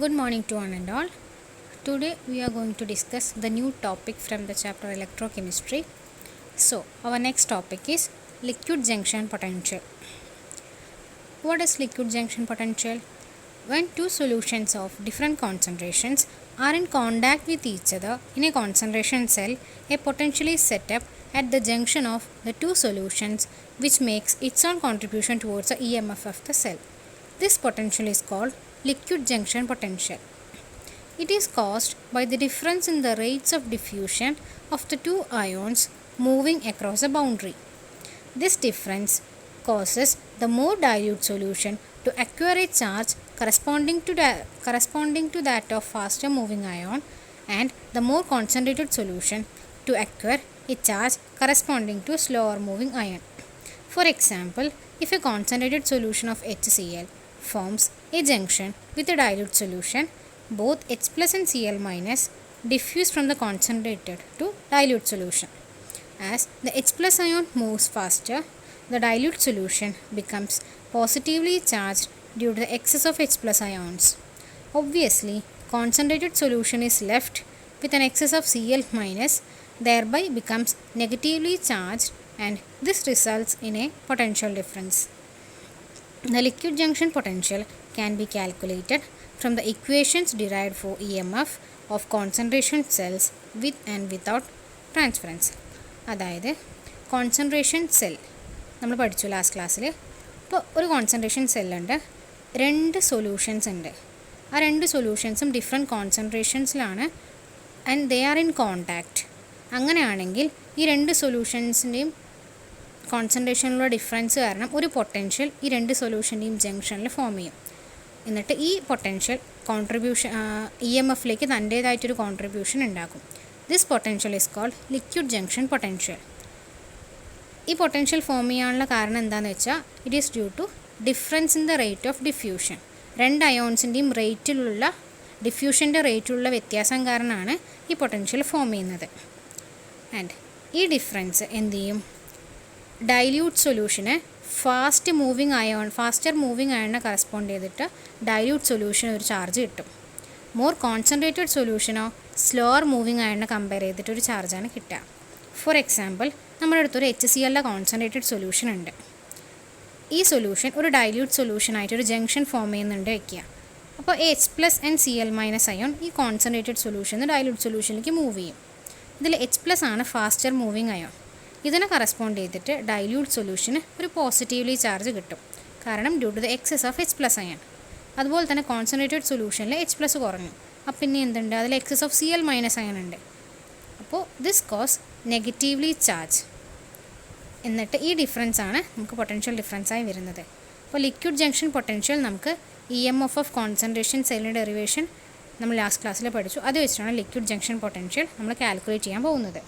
Good morning to one and all. Today we are going to discuss the new topic from the chapter Electrochemistry. So, our next topic is liquid junction potential. What is liquid junction potential? When two solutions of different concentrations are in contact with each other in a concentration cell, a potential is set up at the junction of the two solutions which makes its own contribution towards the EMF of the cell. This potential is called liquid junction potential. It is caused by the difference in the rates of diffusion of the two ions moving across a boundary. This difference causes the more dilute solution to acquire a charge corresponding to that of faster moving ion, and the more concentrated solution to acquire a charge corresponding to slower moving ion. For example, if a concentrated solution of HCl forms a junction with a dilute solution, both H plus and Cl minus diffuse from the concentrated to dilute solution. As the H plus ion moves faster, the dilute solution becomes positively charged due to the excess of H plus ions. Obviously, concentrated solution is left with an excess of Cl minus, thereby becomes negatively charged, and this results in a potential difference. The liquid junction potential can be calculated from the equations derived for EMF of concentration cells with and without transference. അതായത് concentration cell നമ്മൾ പഠിച്ചു last ക്ലാസ്സിൽ. ഇപ്പോൾ ഒരു concentration സെല്ലുണ്ട്, രണ്ട് solutions ഉണ്ട്. ആ രണ്ട് സൊല്യൂഷൻസും ഡിഫറെൻറ്റ് കോൺസെൻട്രേഷൻസിലാണ് and they are in contact. അങ്ങനെയാണെങ്കിൽ ഈ രണ്ട് സൊല്യൂഷൻസിൻ്റെയും കോൺസെൻട്രേഷനിലുള്ള ഡിഫറൻസ് കാരണം ഒരു പൊട്ടൻഷ്യൽ ഈ രണ്ട് സൊല്യൂഷൻ്റെയും ജംഗ്ഷനിൽ ഫോം ചെയ്യും. എന്നിട്ട് ഈ പൊട്ടൻഷ്യൽ കോൺട്രിബ്യൂഷൻ EMFലേക്ക് തൻ്റേതായിട്ടൊരു കോൺട്രിബ്യൂഷൻ ഉണ്ടാക്കും. This potential is called liquid junction potential. ഈ പൊട്ടൻഷ്യൽ ഫോം ചെയ്യാനുള്ള കാരണം എന്താണെന്ന് വെച്ചാൽ it is due to difference in the rate of diffusion. രണ്ട് അയോൺസിൻ്റെയും ഡിഫ്യൂഷൻ്റെ റേറ്റിലുള്ള വ്യത്യാസം കാരണമാണ് ഈ പൊട്ടൻഷ്യൽ ഫോം ചെയ്യുന്നത്. ആൻഡ് ഈ ഡിഫറൻസ് എന്ത് ചെയ്യും, ഡൈല്യൂട്ട് സൊല്യൂഷന് ഫാസ്റ്റർ മൂവിങ് അയണിനെ കറസ്പോണ്ട് ചെയ്തിട്ട് ഡൈല്യൂട്ട് സൊല്യൂഷന് ഒരു ചാർജ് കിട്ടും. മോർ കോൺസെൻട്രേറ്റഡ് സൊല്യൂഷനോ സ്ലോവർ മൂവിങ് അയണിനെ കമ്പയർ ചെയ്തിട്ട് ഒരു ചാർജാണ് കിട്ടുക. ഫോർ എക്സാമ്പിൾ, നമ്മുടെ അടുത്തൊരു HCl കോൺസെൻട്രേറ്റഡ് സൊല്യൂഷൻ ഉണ്ട്. ഈ സൊല്യൂഷൻ ഒരു ഡൈല്യൂട്ട് സൊല്യൂഷനായിട്ട് ഒരു ജംഗ്ഷൻ ഫോം ചെയ്യുന്നുണ്ട് വയ്ക്കുക. അപ്പോൾ H plus and Cl minus ion ഈ കോൺസെൻട്രേറ്റഡ് സൊല്യൂഷൻ ഡൈല്യൂട്ട് സൊല്യൂഷനിലേക്ക് മൂവ് ചെയ്യും. ഇതിൽ H പ്ലസ് ആണ് ഫാസ്റ്റർ മൂവിങ് അയോൺ. ഇതിനെ കറസ്പോണ്ട് ചെയ്തിട്ട് ഡൈല്യൂട്ട് സൊല്യൂഷന് ഒരു പോസിറ്റീവ്ലി ചാർജ് കിട്ടും, കാരണം due to the excess of H plus ion. അതുപോലെ തന്നെ കോൺസെൻട്രേറ്റഡ് സൊല്യൂഷനിൽ H പ്ലസ് കുറഞ്ഞു, അപ്പം പിന്നെ എന്തുണ്ട്, അതിൽ excess of Cl minus ion ഉണ്ട്. അപ്പോൾ ദിസ് കോസ് നെഗറ്റീവ്ലി ചാർജ്. എന്നിട്ട് ഈ ഡിഫറൻസ് ആണ് നമുക്ക് പൊട്ടൻഷ്യൽ ഡിഫറൻസായി വരുന്നത്. അപ്പോൾ ലിക്വിഡ് ജംഗ്ഷൻ പൊട്ടൻഷ്യൽ നമുക്ക് EMF ഓഫ് കോൺസെൻട്രേഷൻ സെല്ലിൻ്റെ ഡെറിവേഷൻ നമ്മൾ ലാസ്റ്റ് ക്ലാസ്സിൽ പഠിച്ചു. അത് വെച്ചിട്ടാണ് ലിക്വിഡ് ജംഗ്ഷൻ പൊട്ടൻഷ്യൽ നമ്മൾ കാൽക്കുലേറ്റ് ചെയ്യാൻ പോകുന്നത്.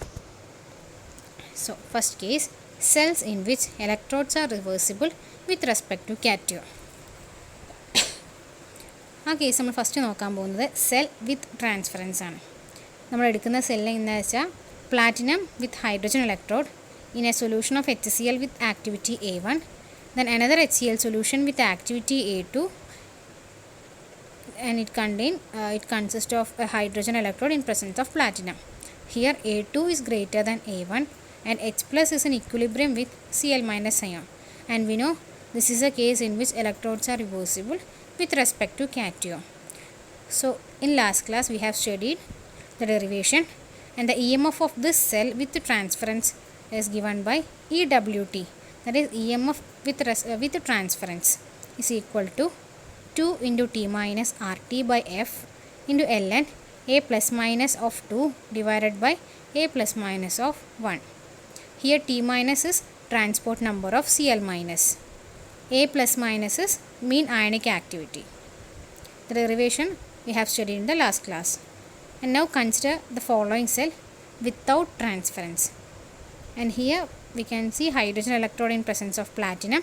So, first case, cells in which electrodes are reversible with respect to cation. ആ കേസ് നമ്മൾ ഫസ്റ്റ് നോക്കാൻ പോകുന്നത് സെൽ വിത്ത് ട്രാൻസ്ഫറൻസ് ആണ്. നമ്മൾ എടുക്കുന്ന സെല്ല് എന്താ വെച്ചാൽ platinum with hydrogen electrode in A solution of HCl with activity A1, then another HCl solution with activity A2, and it consists of a hydrogen electrode in presence of platinum. Here A2 is greater than A1 and H plus is in equilibrium with Cl minus ion, and we know this is a case in which electrodes are reversible with respect to cation. So in last class we have studied the derivation, and the EMF of this cell with transference is given by EWT, that is EMF with transference is equal to 2 into T minus RT by F into ln A plus minus of 2 divided by A plus minus of 1. Here T minus is transport number of Cl minus. A plus minus is mean ionic activity. The derivation we have studied in the last class. And now consider the following cell without transference. And here we can see hydrogen electrode in presence of platinum,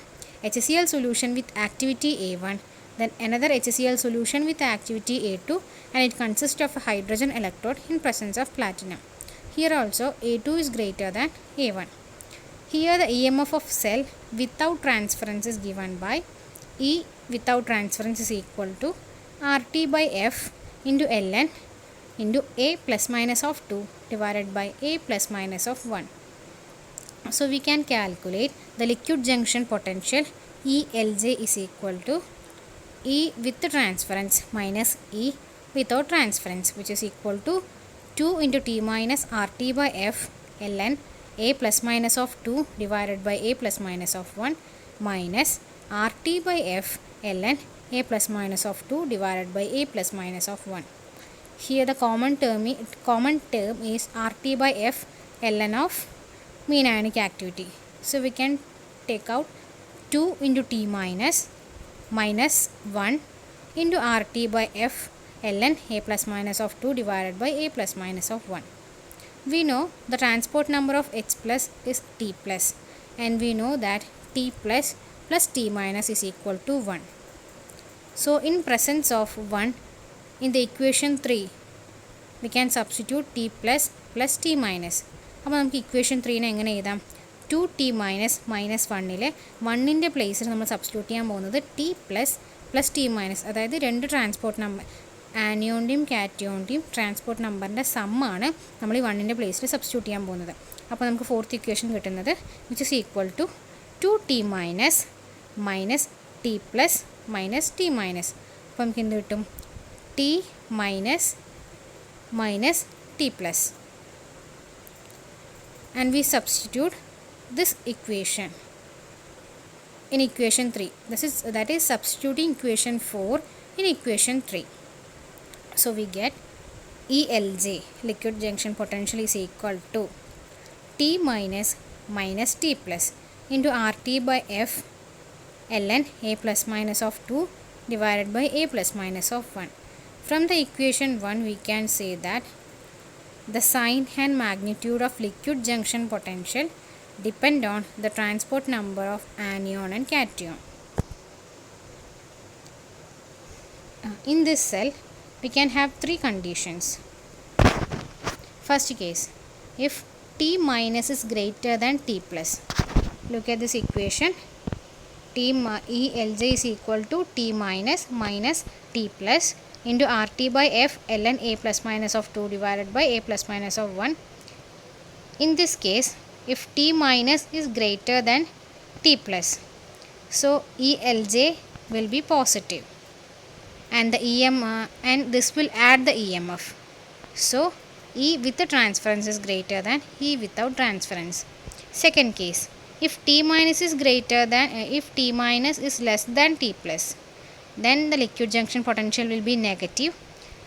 HCl solution with activity A1, then another HCl solution with activity A2, and it consists of a hydrogen electrode in presence of platinum. Here also A2 is greater than A1. Here the EMF of cell without transference is given by E without transference is equal to RT by F into Ln into A plus minus of 2 divided by A plus minus of 1. So we can calculate the liquid junction potential ELJ is equal to E with the transference minus E without transference, which is equal to 2 into T minus RT by F ln A plus minus of 2 divided by A plus minus of 1 minus RT by F ln A plus minus of 2 divided by A plus minus of 1. Here the common term is RT by F ln of mean ionic activity. So we can take out 2 into T minus 1 into RT by F ln A plus minus of 2 divided by A plus minus of 1. We know the transport number of H plus is T plus, and we know that T plus T minus is equal to 1. So in presence of 1 in the equation 3 we can substitute T plus T minus. അപ്പോൾ നമുക്ക് equation 3നെ എങ്ങനെ എഴുതാം? 2T minus 1ലെ 1ൻ്റെ പ്ലേസിൽ നമ്മൾ substitute ചെയ്യാൻ പോകുന്നത് T plus T minus, അതായത് രണ്ട് ട്രാൻസ്പോർട്ട് നമ്പർ ആനിയോൻ്റെയും കാറ്റിയോൻ്റെയും ട്രാൻസ്പോർട്ട് നമ്പറിൻ്റെ സമ്മാണ് നമ്മൾ ഈ 1ൻ്റെ പ്ലേസിൽ സബ്സ്റ്റിറ്റ്യൂട്ട് ചെയ്യാൻ പോകുന്നത്. അപ്പോൾ നമുക്ക് ഫോർത്ത് ഇക്വേഷൻ കിട്ടുന്നത് which is equal to 2T minus T plus minus T minus. അപ്പോൾ നമുക്ക് എന്ത് കിട്ടും? T minus T plus. And we substitute this equation in equation 3. That is substituting equation 4 in equation 3. So we get ELJ, liquid junction potential, is equal to T minus T plus into RT by F ln A plus minus of 2 divided by A plus minus of 1. From the equation 1 we can say that the sign and magnitude of liquid junction potential depend on the transport number of anion and cation. In this cell we can have three conditions. First case, if T minus is greater than T plus. Look at this equation. ELJ is equal to T minus T plus into RT by F ln A plus minus of 2 divided by A plus minus of 1. In this case, if T minus is greater than T plus, so ELJ will be positive, and the and this will add the EMF. So E with the transference is greater than E without transference. Second case, if T minus is less than T plus, then the liquid junction potential will be negative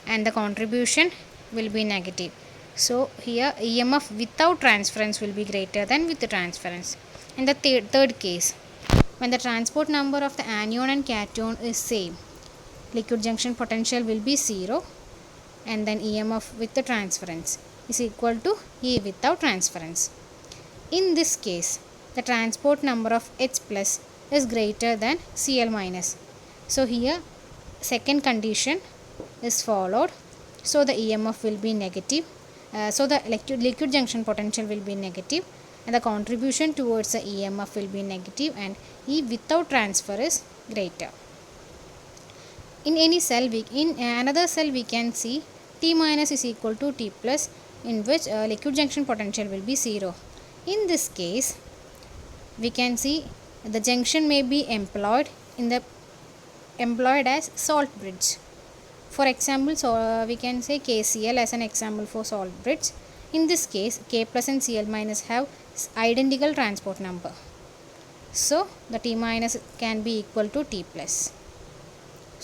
and the contribution will be negative. So here EMF without transference will be greater than with the transference. In the third case, when the transport number of the anion and cation is same, liquid junction potential will be 0, and then EMF with the transference is equal to E without transference. In this case, the transport number of H plus is greater than Cl minus. So here second condition is followed, so the EMF will be negative, so the liquid junction potential will be negative, and the contribution towards the EMF will be negative, and E without transfer is greater. In any cell, in another cell we can see T minus is equal to T plus, in which liquid junction potential will be 0. In this case, we can see the junction may be employed as salt bridge. For example, so we can say KCl as an example for salt bridge. In this case, K plus and Cl minus have identical transport number, so the T minus can be equal to T plus.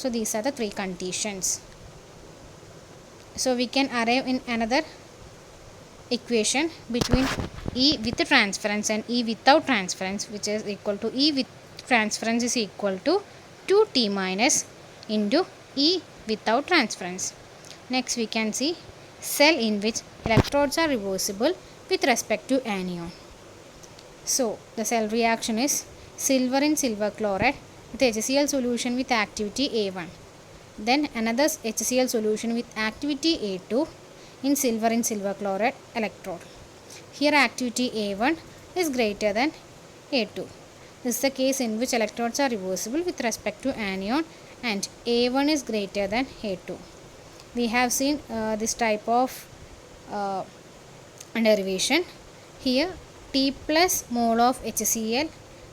So these are the three conditions. So we can arrive in another equation between E with transference and E without transference, which is equal to E with transference is equal to 2T minus into E without transference. Next we can see cell in which electrodes are reversible with respect to anion. So the cell reaction is silver in silver chloride with HCl solution with activity A1, then another HCl solution with activity A2 in silver chloride electrode. Here activity A1 is greater than A2. This is the case in which electrodes are reversible with respect to anion and A1 is greater than A2. We have seen this type of derivation. Here T plus mole of HCl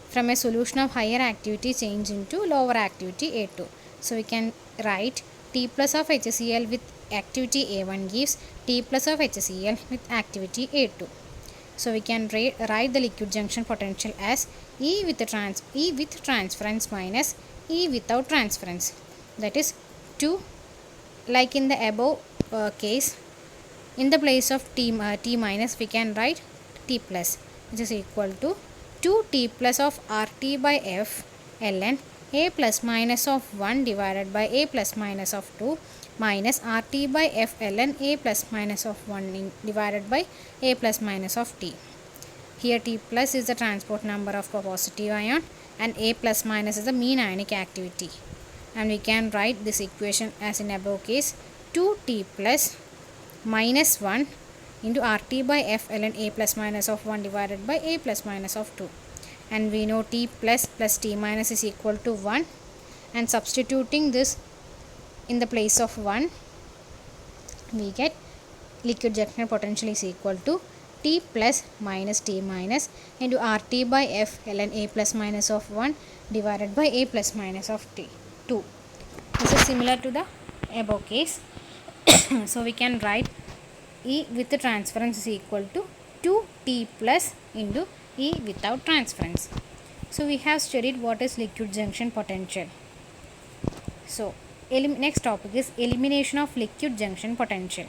from a solution of higher activity change into lower activity A2. So we can write T plus of HCl with activity A1 gives T plus of HCl with activity A2. So we can write the liquid junction potential as E with transference minus E without transference. That is 2, like in the above case, in the place of T minus we can write T plus, which is equal to 2T plus of RT by F ln A plus minus of 1 divided by A plus minus of 2 minus RT by F ln A plus minus of 1 divided by A plus minus of T. Here T plus is the transport number of a positive ion and A plus minus is the mean ionic activity. And we can write this equation as in above case 2T plus minus 1 into RT by F ln A plus minus of 1 divided by A plus minus of 2. And we know T plus plus T minus is equal to 1, and substituting this in the place of 1, we get liquid junction potential is equal to T plus minus T minus into RT by F ln A plus minus of 1 divided by A plus minus of T 2. This is similar to the above case. So we can write E with the transference is equal to 2T plus into E without transference. So we have studied what is liquid junction potential. So next topic is elimination of liquid junction potential.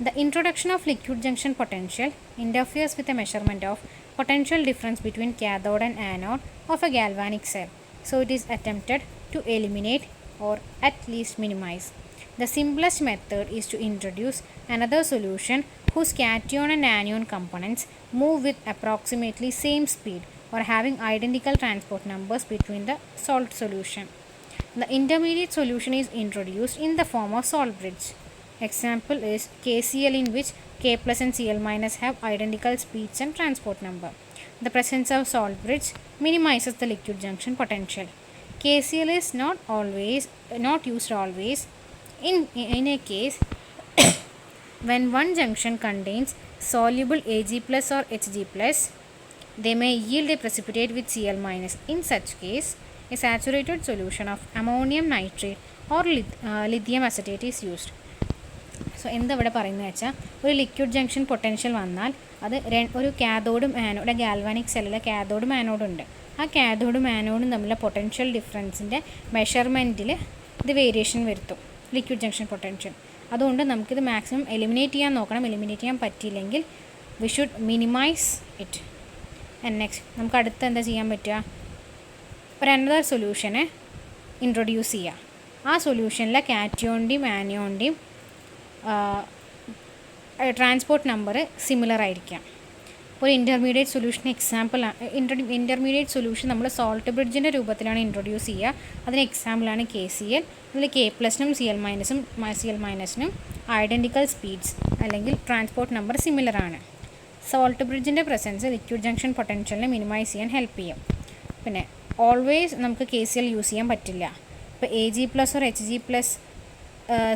The introduction of liquid junction potential interferes with the measurement of potential difference between cathode and anode of a galvanic cell. So it is attempted to eliminate or at least minimize. The simplest method is to introduce another solution whose cation and anion components move with approximately same speed or having identical transport numbers between the salt solution. The intermediate solution is introduced in the form of salt bridge. Example is KCl, in which K plus and Cl minus have identical speeds and transport number. The presence of salt bridge minimizes the liquid junction potential. KCl is not used always. In a case when one junction contains soluble Ag plus or Hg plus, they may yield a precipitate with Cl minus. In such case, a saturated solution of ammonium nitrate or lithium acetate is used. So എന്താ ഇവിടെ പറയുന്നത് വെച്ചാൽ, ഒരു liquid junction potential വന്നാൽ അത് ഒരു കാഥോഡും anode, galvanic സെല്ലിലെ കാഥോഡും ആനോഡും ഉണ്ട്. ആ കാഥോഡും ആനോഡും തമ്മിലുള്ള പൊട്ടൻഷ്യൽ ഡിഫറൻസിൻ്റെ മെഷർമെൻറ്റിൽ ഇത് വേരിയേഷൻ വരുത്തും, ലിക്വിഡ് ജംഗ്ഷൻ പൊട്ടൻഷ്യൽ. അതുകൊണ്ട് നമുക്കിത് മാക്സിമം എലിമിനേറ്റ് ചെയ്യാൻ നോക്കണം. എലിമിനേറ്റ് ചെയ്യാൻ പറ്റിയില്ലെങ്കിൽ we should minimize it. And next നമുക്ക് അടുത്ത് എന്താ ചെയ്യാൻ പറ്റുക, ഒരു അനദർ സൊല്യൂഷനെ ഇൻട്രൊഡ്യൂസ് ചെയ്യുക. ആ സൊല്യൂഷനിലെ കാറ്റയോണിൻ്റെയും ആനിയോണിൻ്റെയും ട്രാൻസ്പോർട്ട് നമ്പർ സിമിലർ ആയിരിക്കാം. ഒരു ഇൻ്റർമീഡിയറ്റ് സൊല്യൂഷൻ ഇൻ്റർമീഡിയറ്റ് സൊല്യൂഷൻ നമ്മൾ സോൾട്ട് ബ്രിഡ്ജിൻ്റെ രൂപത്തിലാണ് ഇൻട്രൊഡ്യൂസ് ചെയ്യുക. അതിന് എക്സാമ്പിളാണ് KCl. അതിൽ K+നും Cl മൈനസിനും ഐഡൻറ്റിക്കൽ സ്പീഡ്സ് അല്ലെങ്കിൽ ട്രാൻസ്പോർട്ട് നമ്പർ സിമിലർ ആണ്. സോൾട്ട് ബ്രിഡ്ജിൻ്റെ പ്രസൻസ് ലിക്വിഡ് ജംഗ്ഷൻ പൊട്ടൻഷ്യലിനെ മിനിമൈസ് ചെയ്യാൻ ഹെൽപ്പ് ചെയ്യും. പിന്നെ ഓൾവേസ് നമുക്ക് KCl യൂസ് ചെയ്യാൻ പറ്റില്ല. ഇപ്പോൾ Ag+ or Hg+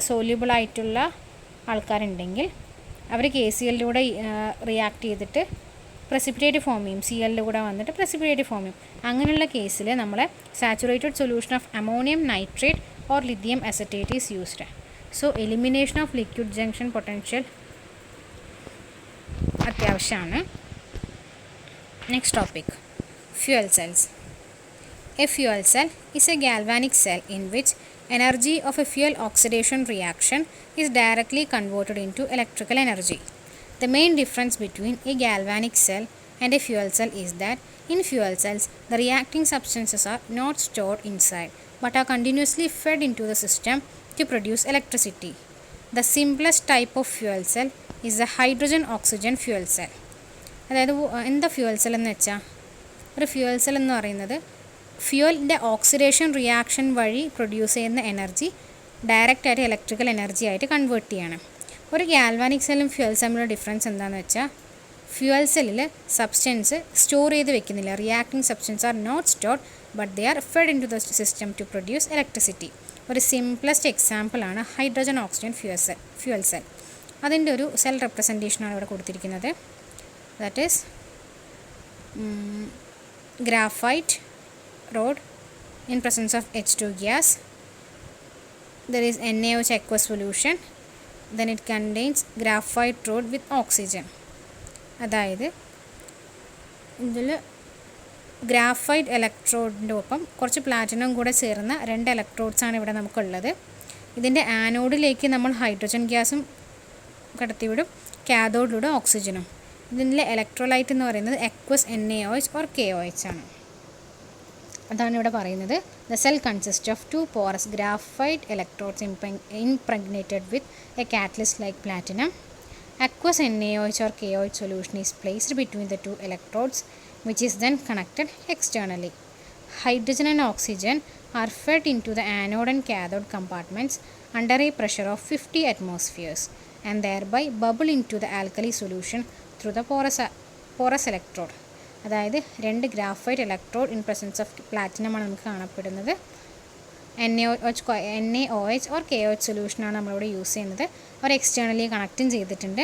സോല്യൂബിൾ ആയിട്ടുള്ള ആൾക്കാരുണ്ടെങ്കിൽ അവർ KClലൂടെ റിയാക്ട് ചെയ്തിട്ട് പ്രസിപ്പിറ്റേറ്റ് ഫോം ചെയ്യും, Clൻ്റെ കൂടെ വന്നിട്ട് പ്രസിപ്പിറ്റേറ്റ് ഫോം ചെയ്യും. അങ്ങനെയുള്ള കേസിൽ നമ്മളെ saturated solution of ammonium nitrate or lithium acetate is used. So elimination of liquid junction potential അത്യാവശ്യമാണ്. Next topic, fuel cells. A fuel cell is a galvanic cell in which energy of a fuel oxidation reaction is directly converted into electrical energy. The main difference between a galvanic cell and a fuel cell is that in fuel cells the reacting substances are not stored inside but are continuously fed into the system to produce electricity. The simplest type of fuel cell is the hydrogen oxygen fuel cell. അതായത് എന്താ fuel cell എന്ന് വെച്ചാൽ, ഒരു fuel cell എന്ന് പറയുന്നത് ഫ്യൂവലിൻ്റെ oxidation reaction വഴി produce ചെയ്യുന്ന energy ഡയറക്റ്റായിട്ട് ഇലക്ട്രിക്കൽ എനർജി ആയിട്ട് കൺവേർട്ട് ചെയ്യണം. ഒരു ഗാൽവാനിക് സെല്ലും ഫ്യൂവൽ സെല്ലിലുള്ള ഡിഫറൻസ് എന്താണെന്ന് വെച്ചാൽ, ഫ്യൂവൽ സെല്ലിൽ സബ്സ്റ്റൻസ് സ്റ്റോർ ചെയ്ത് വെക്കുന്നില്ല. Reacting substance are not stored but they are fed into the system to produce electricity. ഒരു സിംപ്ലസ്റ്റ് എക്സാമ്പിളാണ് ഹൈഡ്രജൻ ഓക്സിജൻ ഫ്യൂവൽ സെൽ. അതിൻ്റെ ഒരു സെൽ റെപ്രസെൻറ്റേഷനാണ് ഇവിടെ കൊടുത്തിരിക്കുന്നത്. That is graphite rod in presence of H2 gas. There is NaOH aqueous solution. Then it contains graphite rod with oxygen. അതായത് ഇതിൽ graphite ഇലക്ട്രോഡിൻ്റെ ഒപ്പം കുറച്ച് പ്ലാറ്റിനം കൂടെ ചേർന്ന 2 ഇലക്ട്രോഡ്സാണ് ഇവിടെ നമുക്കുള്ളത്. ഇതിൻ്റെ ആനോഡിലേക്ക് നമ്മൾ ഹൈഡ്രജൻ ഗ്യാസും കടത്തിവിടും, കാഥോഡിലൂടെ ഓക്സിജനും. ഇതിൻ്റെ ഇലക്ട്രോലൈറ്റ് എന്ന് പറയുന്നത് aqueous NaOH or KOH ആണ്. അതാണ് ഇവിടെ പറയുന്നത്. The cell consists of 2 porous graphite electrodes impregnated with a catalyst like platinum. Aqueous NaOH or KOH solution is placed between the 2 electrodes, which is then connected externally. Hydrogen and oxygen are fed into the anode and cathode compartments under a pressure of 50 atmospheres and thereby bubble into the alkali solution through the porous electrode. അതായത് 2 graphite electrode in presence of പ്ലാറ്റിനമാണ് നമുക്ക് കാണപ്പെടുന്നത്. NaOH or KOH സൊല്യൂഷനാണ് നമ്മളിവിടെ use ചെയ്യുന്നത്. അവർ externally കണക്റ്റും ചെയ്തിട്ടുണ്ട്.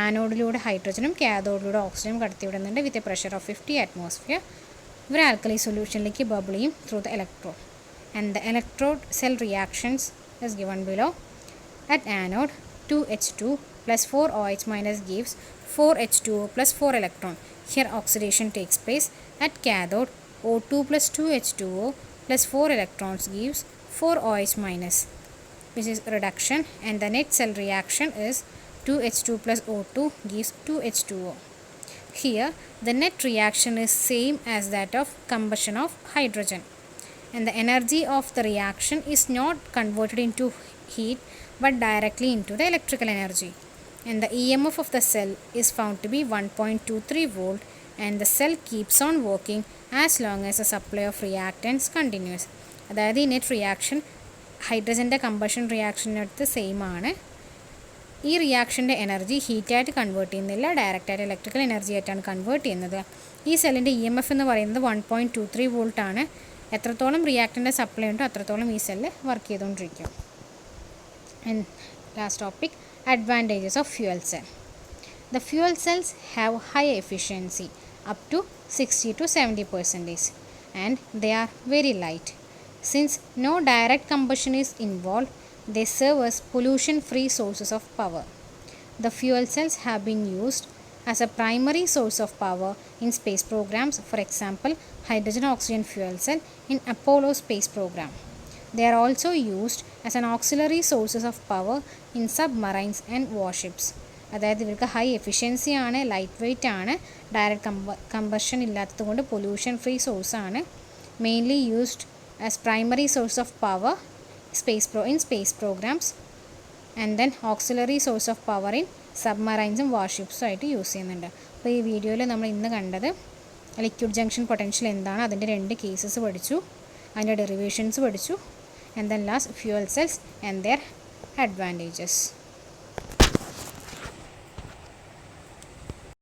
ആനോഡിലൂടെ ഹൈഡ്രജനും കാഥോഡിലൂടെ ഓക്സിജനും കടത്തിവിടുന്നുണ്ട് with a pressure of 50 atmosphere. ഇവർ ആൽക്കലി സൊല്യൂഷനിലേക്ക് ബബിൾ ചെയ്യും through the electrode. And the electrode cell reactions is given below. At anode, 2H2 plus 4OH minus gives 4H2O plus 4 electron. Here oxidation takes place. At cathode, O2 plus 2H2O plus 4 electrons gives 4OH minus, which is reduction, and the net cell reaction is 2H2 plus O2 gives 2H2O. Here the net reaction is same as that of combustion of hydrogen, and the energy of the reaction is not converted into heat but directly into the electrical energy. And the EMF of the cell is found to be 1.23 volt, and the cell keeps on working as long as the supply of reactants continues. അതായത് ഈ net reaction ഹൈഡ്രജൻ്റെ combustion റിയാക്ഷനടുത്ത് same ആണ്. ഈ റിയാക്ഷൻ്റെ energy ഹീറ്റായിട്ട് convert ചെയ്യുന്നില്ല, ഡയറക്റ്റായിട്ട് electrical energy ആയിട്ടാണ് convert ചെയ്യുന്നത്. ഈ സെല്ലിൻ്റെ EMF എന്ന് പറയുന്നത് 1.23 വോൾട്ട് ആണ്. എത്രത്തോളം റിയാക്ടൻ്റെ സപ്ലൈ ഉണ്ടോ അത്രത്തോളം ഈ സെല്ല് വർക്ക് ചെയ്തുകൊണ്ടിരിക്കും. And last topic, advantages of fuel cell. The fuel cells have high efficiency up to 60 to 70% and they are very light. Since no direct combustion is involved, they serve as pollution free sources of power. The fuel cells have been used as a primary source of power in space programs, for example hydrogen oxygen fuel cell in Apollo space program. They are also used as an auxiliary sources of power in submarines and warships. അതായത് ഇവർക്ക് high efficiency ആണ്, light weight ആണ്, direct combustion ഇല്ലാത്തത് കൊണ്ട് pollution free സോഴ്സാണ്. Mainly used as primary source of power in space programs and then auxiliary source of power in സബ്മറൈൻസും വാർഷിപ്സും ആയിട്ട് use ചെയ്യുന്നുണ്ട്. അപ്പോൾ ഈ വീഡിയോയിൽ നമ്മൾ ഇന്ന് കണ്ടത് ലിക്വിഡ് ജംഗ്ഷൻ പൊട്ടൻഷ്യൽ എന്താണ്, അതിൻ്റെ 2 കേസസ് പഠിച്ചു, അതിൻ്റെ ഡെറിവേഷൻസ് പഠിച്ചു, and then last fuel cells and their advantages.